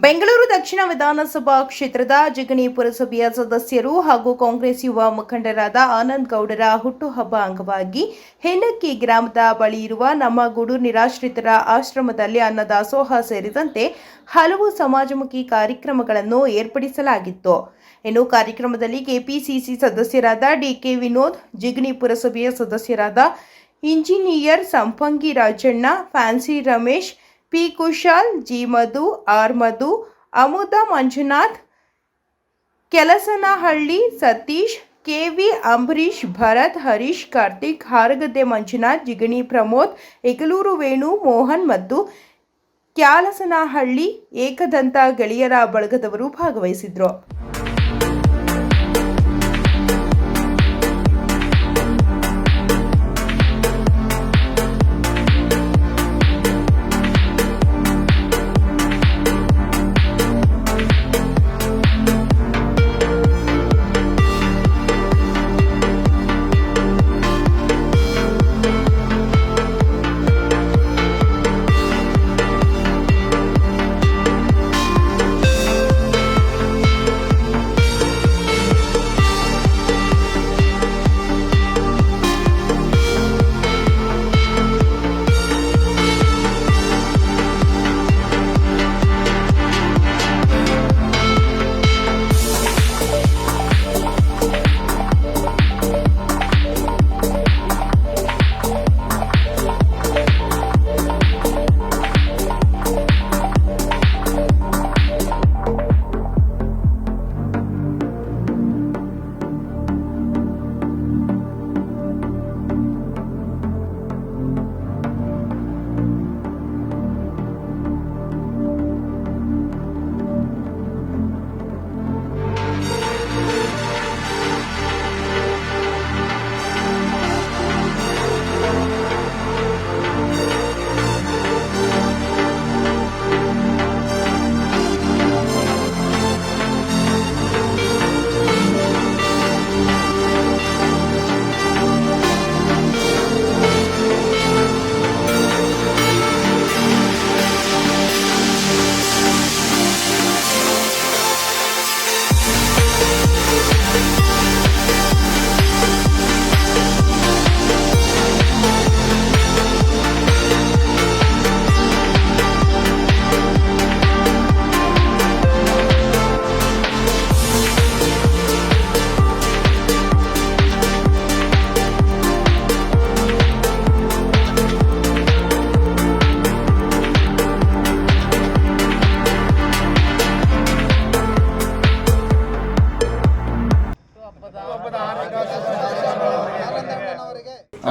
ಬೆಂಗಳೂರು ದಕ್ಷಿಣ ವಿಧಾನಸಭಾ ಕ್ಷೇತ್ರದ ಜಿಗಣಿ ಪುರಸಭೆಯ ಸದಸ್ಯರು ಹಾಗೂ ಕಾಂಗ್ರೆಸ್ ಯುವ ಮುಖಂಡರಾದ ಆನಂದ್ ಗೌಡರ ಹುಟ್ಟುಹಬ್ಬ ಅಂಗವಾಗಿ ಹೆನ್ನಕ್ಕಿ ಗ್ರಾಮದ ಬಳಿ ಇರುವ ನಮ್ಮ ಗೂಡು ನಿರಾಶ್ರಿತರ ಆಶ್ರಮದಲ್ಲಿ ಅನ್ನದಾಸೋಹ ಸೇರಿದಂತೆ ಹಲವು ಸಮಾಜಮುಖಿ ಕಾರ್ಯಕ್ರಮಗಳನ್ನು ಏರ್ಪಡಿಸಲಾಗಿತ್ತು. ಇನ್ನು ಕಾರ್ಯಕ್ರಮದಲ್ಲಿ ಕೆಪಿಸಿಸಿ ಸದಸ್ಯರಾದ ಡಿಕೆ ವಿನೋದ್, ಜಿಗಣಿ ಪುರಸಭೆಯ ಸದಸ್ಯರಾದ engineer Sampangi Rajanna, fancy Ramesh, P Kushal, G Madhu, R Madhu, Amuda Manjunath, Kelasanahalli Satish, KV Ambareesh, Bharath, Harish, Karthik, Haragadde Manjunath, Jigani Pramod, Egaluru Venu, Mohan ಮತ್ತು ಕ್ಯಾಲಸನಹಳ್ಳಿ ಏಕದಂತ ಗೆಳೆಯರ ಬಳಗದವರು ಭಾಗವಹಿಸಿದ್ರು.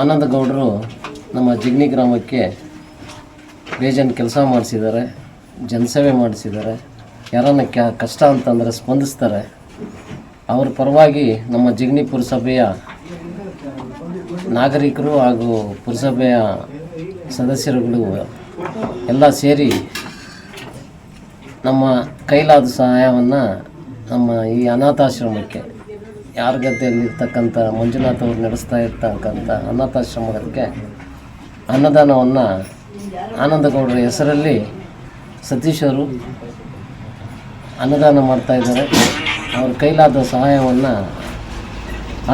ಆನಂದ ಗೌಡರು ನಮ್ಮ ಜಿಗಣಿ ಗ್ರಾಮಕ್ಕೆ ಬೇಜಾನ್ ಕೆಲಸ ಮಾಡಿಸಿದ್ದಾರೆ, ಜನಸೇವೆ ಮಾಡಿಸಿದ್ದಾರೆ. ಯಾರನ್ನ ಕಷ್ಟ ಅಂತಂದರೆ ಸ್ಪಂದಿಸ್ತಾರೆ. ಅವ್ರ ಪರವಾಗಿ ನಮ್ಮ ಜಿಗಣಿ ಪುರಸಭೆಯ ನಾಗರಿಕರು ಹಾಗೂ ಪುರಸಭೆಯ ಸದಸ್ಯರುಗಳು ಎಲ್ಲ ಸೇರಿ ನಮ್ಮ ಕೈಲಾದ ಸಹಾಯವನ್ನು ನಮ್ಮ ಈ ಅನಾಥಾಶ್ರಮಕ್ಕೆ ಯಾರ ಗದ್ದೆಯಲ್ಲಿರ್ತಕ್ಕಂಥ ಮಂಜುನಾಥ್ ಅವರು ನಡೆಸ್ತಾ ಇರ್ತಕ್ಕಂಥ ಅನಾಥಾಶ್ರಮಕ್ಕೆ ಅನ್ನದಾನವನ್ನು ಆನಂದಗೌಡರ ಹೆಸರಲ್ಲಿ ಸತೀಶ್ ಅವರು ಅನ್ನದಾನ ಮಾಡ್ತಾಯಿದ್ದಾರೆ. ಅವ್ರ ಕೈಲಾದ ಸಹಾಯವನ್ನು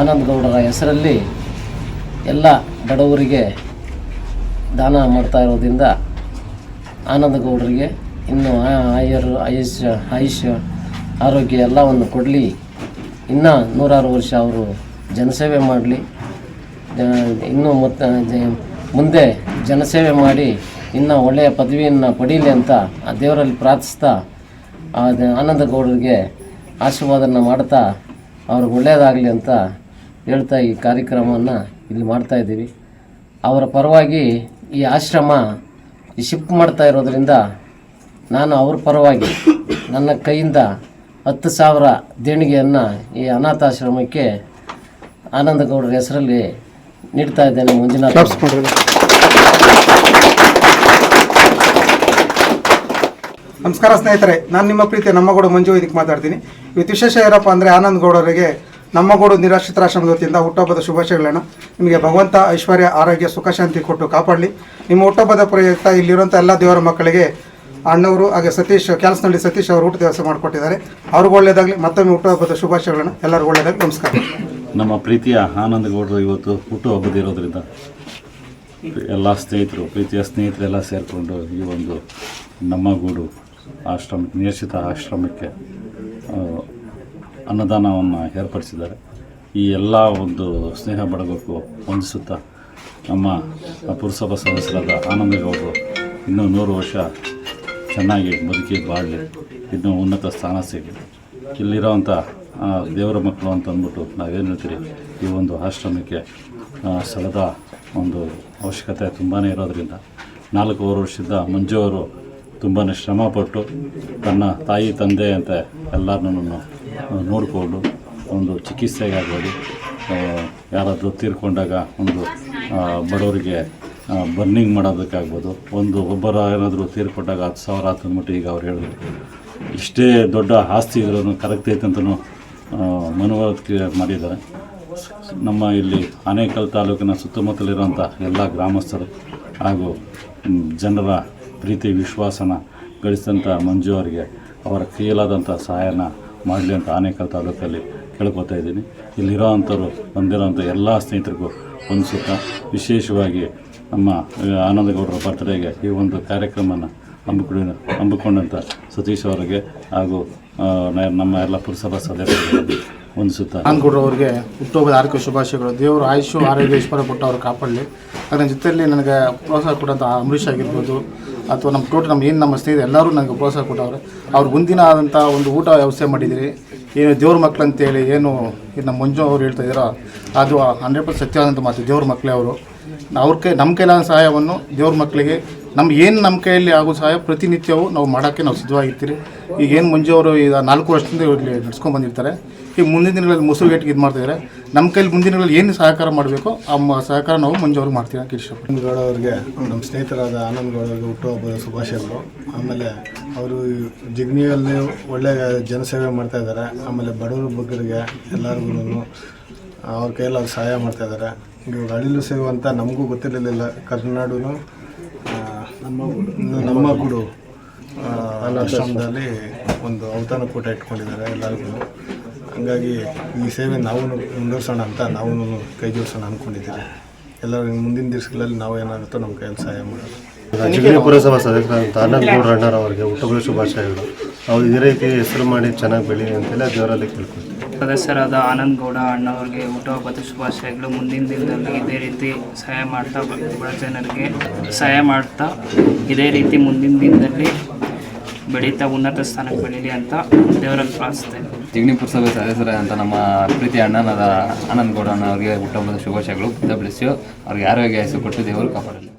ಆನಂದಗೌಡರ ಹೆಸರಲ್ಲಿ ಎಲ್ಲ ಬಡವರಿಗೆ ದಾನ ಮಾಡ್ತಾ ಇರೋದ್ರಿಂದ ಆನಂದಗೌಡರಿಗೆ ಇನ್ನೂ ಆಯುಷ್ ಆರೋಗ್ಯ ಎಲ್ಲವನ್ನು ಕೊಡಲಿ, ಇನ್ನೂ 100 ವರ್ಷ ಅವರು ಜನಸೇವೆ ಮಾಡಲಿ, ಇನ್ನೂ ಮುಂದೆ ಜನಸೇವೆ ಮಾಡಿ ಇನ್ನೂ ಒಳ್ಳೆಯ ಪದವಿಯನ್ನು ಪಡೀಲಿ ಅಂತ ಆ ದೇವರಲ್ಲಿ ಪ್ರಾರ್ಥಿಸ್ತಾ ಆನಂದಗೌಡರಿಗೆ ಆಶೀರ್ವಾದನ ಮಾಡ್ತಾ ಅವ್ರಿಗೆ ಒಳ್ಳೆಯದಾಗಲಿ ಅಂತ ಹೇಳ್ತಾ ಈ ಕಾರ್ಯಕ್ರಮವನ್ನು ಇಲ್ಲಿ ಮಾಡ್ತಾಯಿದ್ದೀವಿ. ಅವರ ಪರವಾಗಿ ಈ ಆಶ್ರಮ ಶಿಫ್ಟ್ ಮಾಡ್ತಾ ಇರೋದರಿಂದ ನಾನು ಅವ್ರ ಪರವಾಗಿ ನನ್ನ ಕೈಯಿಂದ 10,000 ದೇಣಿಗೆಯನ್ನು ಈ ಅನಾಥಾಶ್ರಮಕ್ಕೆ ಆನಂದಗೌಡರ ಹೆಸರಲ್ಲಿ ನೀಡ್ತಾ ಇದ್ದೇನೆ. ಮಂಜುನಾಥ್. ನಮಸ್ಕಾರ ಸ್ನೇಹಿತರೆ, ನಾನು ನಿಮ್ಮ ಪ್ರೀತಿಯ ನಮ್ಮಗೌಡ ಮಂಜು ಇದಕ್ಕೆ ಮಾತಾಡ್ತೀನಿ. ಇವತ್ತು ವಿಶೇಷ ಏನಪ್ಪ ಅಂದರೆ ಆನಂದಗೌಡರಿಗೆ ನಮ್ಮಗೌಡ ನಿರಾಶ್ರಿತರಾಶ್ರಮದ ವತಿಯಿಂದ ಹುಟ್ಟುಹಬ್ಬದ ಶುಭಾಶಯಗಳನ್ನು. ನಿಮಗೆ ಭಗವಂತ ಐಶ್ವರ್ಯ, ಆರೋಗ್ಯ, ಸುಖ, ಶಾಂತಿ ಕೊಟ್ಟು ಕಾಪಾಡಲಿ. ನಿಮ್ಮ ಹುಟ್ಟುಹಬ್ಬದ ಪ್ರಯುಕ್ತ ಇಲ್ಲಿರುವಂಥ ಎಲ್ಲ ದೇವರ ಮಕ್ಕಳಿಗೆ ಅಣ್ಣವರು ಹಾಗೆ ಸತೀಶ್ ಕ್ಯಾಲ್ಸ್ನಲ್ಲಿ ಸತೀಶ್ ಅವರು ಊಟ ದಿವಸ ಮಾಡಿಕೊಟ್ಟಿದ್ದಾರೆ. ಅವ್ರಿಗೂ ಒಳ್ಳೆಯದಾಗಲಿ. ಮತ್ತೊಮ್ಮೆ ಹುಟ್ಟುಹಬ್ಬದ ಶುಭಾಶಯಗಳನ್ನು. ಎಲ್ಲರಿಗೂ ಒಳ್ಳೆಯದಾಗಲಿ. ನಮಸ್ಕಾರ. ನಮ್ಮ ಪ್ರೀತಿಯ ಆನಂದ್ ಗೌಡರು ಇವತ್ತು ಹುಟ್ಟುಹಬ್ಬದಿರೋದ್ರಿಂದ ಎಲ್ಲ ಸ್ನೇಹಿತರು, ಪ್ರೀತಿಯ ಸ್ನೇಹಿತರೆಲ್ಲ ಸೇರಿಕೊಂಡು ಈ ಒಂದು ನಮ್ಮ ಗೂಡು ಆಶ್ರಮಕ್ಕೆ, ನಿಯರ್ಷಿತ ಆಶ್ರಮಕ್ಕೆ ಅನ್ನದಾನವನ್ನು ಏರ್ಪಡಿಸಿದ್ದಾರೆ. ಈ ಎಲ್ಲ ಒಂದು ಸ್ನೇಹ ಬಳಗಕ್ಕೂ ವಂದಿಸುತ್ತಾ ನಮ್ಮ ಪುರಸಭಾ ಸದಸ್ಯರಾದ ಆನಂದ್ ಗೌಡರು ಇನ್ನೂ 100 ವರ್ಷ ಚೆನ್ನಾಗಿ ಬದುಕಿ ಬಾಳಲಿ, ಇನ್ನೂ ಉನ್ನತ ಸ್ಥಾನ ಸಿಗಲಿ. ಇಲ್ಲಿರೋವಂಥ ದೇವರ ಮಕ್ಕಳು ಅಂತ ಅಂದ್ಬಿಟ್ಟು ನಾವೇನು ಹೇಳ್ತೀರಿ, ಈ ಒಂದು ಆಶ್ರಮಕ್ಕೆ ಸ್ಥಳದ ಒಂದು ಅವಶ್ಯಕತೆ ತುಂಬಾ ಇರೋದರಿಂದ 4 ವರ್ಷದಿಂದ ಮಂಜು ಅವರು ತುಂಬಾ ಶ್ರಮಪಟ್ಟು ತನ್ನ ತಾಯಿ ತಂದೆ ಅಂತ ಎಲ್ಲರನ್ನೂ ನೋಡಿಕೊಂಡು ಒಂದು ಚಿಕಿತ್ಸೆಗಾಗ್ಬೋದು, ಯಾರಾದರೂ ತೀರ್ಕೊಂಡಾಗ ಒಂದು ಬಡವರಿಗೆ ಬರ್ನಿಂಗ್ ಮಾಡೋದಕ್ಕಾಗ್ಬೋದು, ಒಬ್ಬರು ಏನಾದರೂ ತೀರ್ಕೊಂಡಾಗ 10,000 ತಂದ್ಬಿಟ್ಟು ಈಗ ಅವ್ರು ಹೇಳಿದ್ರು ಇಷ್ಟೇ ದೊಡ್ಡ ಆಸ್ತಿ ಇದ್ರೂ ಕರೆಕ್ಟ್ ಐತೆ ಅಂತಲೂ ಮನವರಿಕೆ ಮಾಡಿದ್ದಾರೆ. ನಮ್ಮ ಇಲ್ಲಿ ಆನೇಕಲ್ ತಾಲೂಕಿನ ಸುತ್ತಮುತ್ತಲಿರುವಂಥ ಎಲ್ಲ ಗ್ರಾಮಸ್ಥರು ಹಾಗೂ ಜನರ ಪ್ರೀತಿ ವಿಶ್ವಾಸನ ಗಳಿಸಿದಂಥ ಮಂಜು ಅವರಿಗೆ ಅವರ ಕೈಲಾದಂಥ ಸಹಾಯನ ಮಾಡಲಿ ಅಂತ ಆನೇಕಲ್ ತಾಲೂಕಲ್ಲಿ ಕೇಳ್ಕೊತಾ ಇದ್ದೀನಿ. ಇಲ್ಲಿರೋ ಅಂಥವ್ರು ಬಂದಿರೋಂಥ ಎಲ್ಲ ಸ್ನೇಹಿತರಿಗೂ ವಂದಿಸುತ್ತಾ, ವಿಶೇಷವಾಗಿ ನಮ್ಮ ಆನಂದ್ ಗೌಡರ ಬರ್ತ್ಡೇಗೆ ಈ ಒಂದು ಕಾರ್ಯಕ್ರಮನ ಹಮ್ಮಿಕೊಂಡಂಥ ಸತೀಶ್ ಅವರಿಗೆ ಹಾಗೂ ನಮ್ಮ ಎಲ್ಲ ಪುರಸಭಾ ಸದಸ್ಯರಿಗೆ ವಂದಿಸುತ್ತಾ, ಆನಂದ್ ಗೌಡ್ರು ಅವರಿಗೆ ಹುಟ್ಟುಹಬ್ಬದ ಹಾರ್ದಿಕ ಶುಭಾಶಯಗಳು. ದೇವರು ಆಯುಷು ಆರೋಗ್ಯ ಐಶ್ವರ್ಯ ಕೊಟ್ಟು ಅವ್ರು ಕಾಪಾಡಲಿ. ಅದರ ಜೊತೆಯಲ್ಲಿ ನನಗೆ ಪ್ರೋತ್ಸಾಹ ಕೊಟ್ಟಂಥ ಅಂಬರೀಷ್ ಆಗಿರ್ಬೋದು ಅಥವಾ ನಮ್ಮ ಸ್ನೇಹಿತರು ಎಲ್ಲರೂ ನನಗೆ ಪ್ರೋತ್ಸಾಹ ಕೊಟ್ಟವ್ರೆ. ಅವ್ರು ಮುಂದಿನ ಆದಂಥ ಒಂದು ಊಟ ವ್ಯವಸ್ಥೆ ಮಾಡಿದ್ದೀರಿ. ಏನು ದೇವ್ರ ಮಕ್ಳು ಅಂತೇಳಿ ಏನು ನಮ್ಮ ಮಂಜು ಅವ್ರು ಹೇಳ್ತಾ ಇದ್ದಾರೋ ಅದು 100% ಸತ್ಯವಾದಂಥ ಮಾತು. ದೇವ್ರ ಮಕ್ಕಳೇ ಅವರು. ನಮ್ಮ ಕೈಲಾದ ಸಹಾಯವನ್ನು ದೇವ್ರ ಮಕ್ಕಳಿಗೆ ನಮ್ಮ ಕೈಯಲ್ಲಿ ಆಗೋ ಸಹಾಯ ಪ್ರತಿನಿತ್ಯವೂ ನಾವು ಮಾಡೋಕ್ಕೆ ನಾವು ಸಿದ್ಧವಾಗಿರ್ತೀರಿ. ಈಗೇನು ಮಂಜು ಅವರು ಈಗ 4 ವರ್ಷದಿಂದ ಇಲ್ಲಿ ನಡ್ಸ್ಕೊಂಡು ಬಂದಿರ್ತಾರೆ. ಈಗ ಮುಂದಿನ ದಿನಗಳಲ್ಲಿ ಮೊಸರುಗೇಟಿಗೆ ಇದು ಮಾಡ್ತಾಯಿದ್ದಾರೆ. ನಮ್ಮ ಕೈಲಿ ಮುಂದಿನ ದಿನಗಳಲ್ಲಿ ಏನು ಸಹಕಾರ ಮಾಡಬೇಕು ಆ ಸಹಕಾರ ನಾವು ಮಂಜು ಅವ್ರಿಗೆ ಮಾಡ್ತೀವಿ ಅಂತ ಇಷ್ಟಪಡ್ತೀನಿ. ಆನಂದ್ ಗೌಡ ಅವರಿಗೆ, ನಮ್ಮ ಸ್ನೇಹಿತರಾದ ಆನಂದ್ ಗೌಡ ಅವರಿಗೆ ಹುಟ್ಟುಹಬ್ಬದ ಶುಭಾಶಯಗಳು. ಆಮೇಲೆ ಅವರು ಜಿಗ್ನಿಯಲ್ಲಿ ಒಳ್ಳೆಯ ಜನಸೇವೆ ಮಾಡ್ತಾಯಿದ್ದಾರೆ. ಆಮೇಲೆ ಬಡವರು ಬಗ್ಗರಿಗೆ ಎಲ್ಲರಿಗೂ ಅವ್ರ ಕೈಯಲ್ಲಿ ಅವ್ರು ಸಹಾಯ ಮಾಡ್ತಾಯಿದ್ದಾರೆ. ಇವಾಗ ಅಳಿಲು ಸೇವೆ ಅಂತ ನಮಗೂ ಗೊತ್ತಿರಲಿಲ್ಲ. ಕರ್ನಾಡು ನಮ್ಮ ಗೂಡು ಆಶ್ರಮದಲ್ಲಿ ಒಂದು ಔತಣ ಕೂಟ ಇಟ್ಕೊಂಡಿದ್ದಾರೆ ಎಲ್ಲರಿಗೂ. ಹಂಗಾಗಿ ಈ ಸೇವೆ ನಾವು ಮುಂದುವರ್ಸೋಣ ಅಂತ ನಾವು ಕೈ ಜೋಡಿಸೋಣ ಅಂದ್ಕೊಂಡಿದ್ದೀವಿ. ಎಲ್ಲರೂ ಮುಂದಿನ ದಿವಸಗಳಲ್ಲಿ ನಾವು ಏನಾಗುತ್ತೋ ನಮ್ಮ ಕೈಯಲ್ಲಿ ಸಹಾಯ ಮಾಡೋದು. ಜಿಗಣಿ ಪುರಸಭಾ ಸದಸ್ಯರಾದಂಥ ಆನಂದ್ ಗೌಡ್ರ ಅಣ್ಣರವರಿಗೆ ಹುಟ್ಟುಹಬ್ಬದ ಶುಭಾಶಯಗಳು. ಅವ್ರು ಇದೇ ರೀತಿ ಹೆಸರು ಮಾಡಿ ಚೆನ್ನಾಗಿ ಬೆಳೀಲಿ ಅಂತೆಲ್ಲ ದೇವರಲ್ಲಿ ಕೇಳ್ಕೊಳ್ತೀವಿ. ಸದಸ್ಯರಾದ ಆನಂದ್ ಗೌಡ ಅಣ್ಣವ್ರಿಗೆ ಹುಟ್ಟುಹಬ್ಬದ ಶುಭಾಶಯಗಳು. ಮುಂದಿನ ದಿನದಲ್ಲಿ ಇದೇ ರೀತಿ ಸಹಾಯ ಮಾಡ್ತಾ, ಬಡ ಜನರಿಗೆ ಸಹಾಯ ಮಾಡ್ತಾ ಇದೇ ರೀತಿ ಮುಂದಿನ ದಿನದಲ್ಲಿ ಬೆಳೀತಾ ಉನ್ನತ ಸ್ಥಾನಕ್ಕೆ ಬೆಳೀಲಿ ಅಂತ ದೇವರಲ್ಲಿ ಪ್ರಾರ್ಥಿಸ್ತೇನೆ. ಜಿಗಣಿ ಪುರಸಭೆ ಸದಸ್ಯರಾದಂಥ ನಮ್ಮ ಪ್ರೀತಿ ಅಣ್ಣನಾದ ಆನಂದ್ ಗೌಡ ಅವ್ರಿಗೆ ಹುಟ್ಟುಹಬ್ಬದ ಶುಭಾಶಯಗಳು. ಅವ್ರಿಗೆ ಆರೋಗ್ಯ ಹೆಸರು ಕೊಟ್ಟು ದೇವರು ಕಾಪಾಡಲಿ.